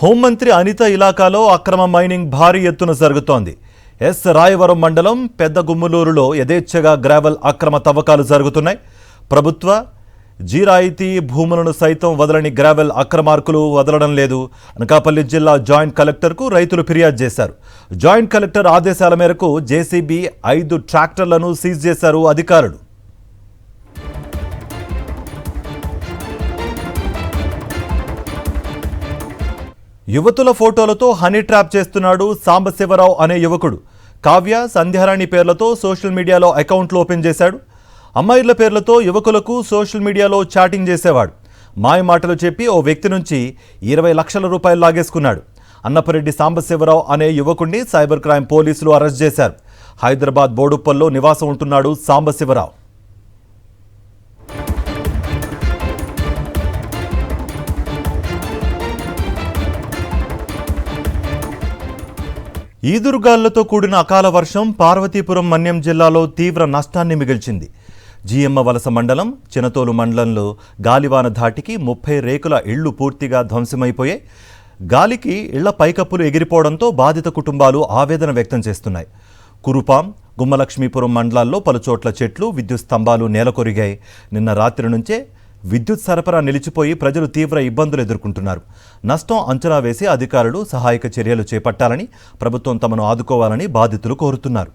హోంమంత్రి అనిత ఇలాకాలో అక్రమ మైనింగ్ భారీ ఎత్తున జరుగుతోంది. ఎస్ రాయవరం మండలం పెద్ద గుమ్మలూరులో యథేచ్ఛగా గ్రావెల్ అక్రమ తవ్వకాలు జరుగుతున్నాయి. ప్రభుత్వ జీరాయితీ భూములను సైతం వదలని గ్రావెల్ అక్రమార్కులు వదలడం లేదు. అనకాపల్లి జిల్లా జాయింట్ కలెక్టర్కు రైతులు ఫిర్యాదు చేశారు. జాయింట్ కలెక్టర్ ఆదేశాల మేరకు జేసీబీ 5 ట్రాక్టర్లను సీజ్ చేశారు అధికారులు. యువతుల ఫోటోలతో హనీ ట్రాప్ చేస్తున్నాడు సాంబశివరావు అనే యువకుడు. కావ్య, సంధ్యారాణి పేర్లతో సోషల్ మీడియాలో అకౌంట్లు ఓపెన్ చేశాడు. అమ్మాయిల పేర్లతో యువకులకు సోషల్ మీడియాలో చాటింగ్ చేసేవాడు. మాయ మాటలు చెప్పి ఓ వ్యక్తి నుంచి 20 లక్షల రూపాయలు లాగేసుకున్నాడు. అన్నపరెడ్డి సాంబశివరావు అనే యువకుడిని సైబర్ క్రైమ్ పోలీసులు అరెస్ట్ చేశారు. హైదరాబాద్ బోడుప్పల్లో నివాసం ఉంటున్నాడు సాంబశివరావు. ఈదురుగాలులతో కూడిన అకాల వర్షం పార్వతీపురం మన్యం జిల్లాలో తీవ్ర నష్టాన్ని మిగిల్చింది. జీఎమ్మ వలస మండలం చినతోలు మండలంలో గాలివాన ధాటికి 30 రేకుల ఇళ్లు పూర్తిగా ధ్వంసమైపోయాయి. గాలికి ఇళ్ల పైకప్పులు ఎగిరిపోవడంతో బాధిత కుటుంబాలు ఆవేదన వ్యక్తం చేస్తున్నాయి. కురుపాం, గుమ్మలక్ష్మీపురం మండలాల్లో పలుచోట్ల చెట్లు, విద్యుత్ స్తంభాలు నేలకొరిగాయి. నిన్న రాత్రి నుంచే విద్యుత్ సరఫరా నిలిచిపోయి ప్రజలు తీవ్ర ఇబ్బందులు ఎదుర్కొంటున్నారు. నష్టం అంచనా వేసి అధికారులు సహాయక చర్యలు చేపట్టాలని, ప్రభుత్వం తమను ఆదుకోవాలని బాధితులు కోరుతున్నారు.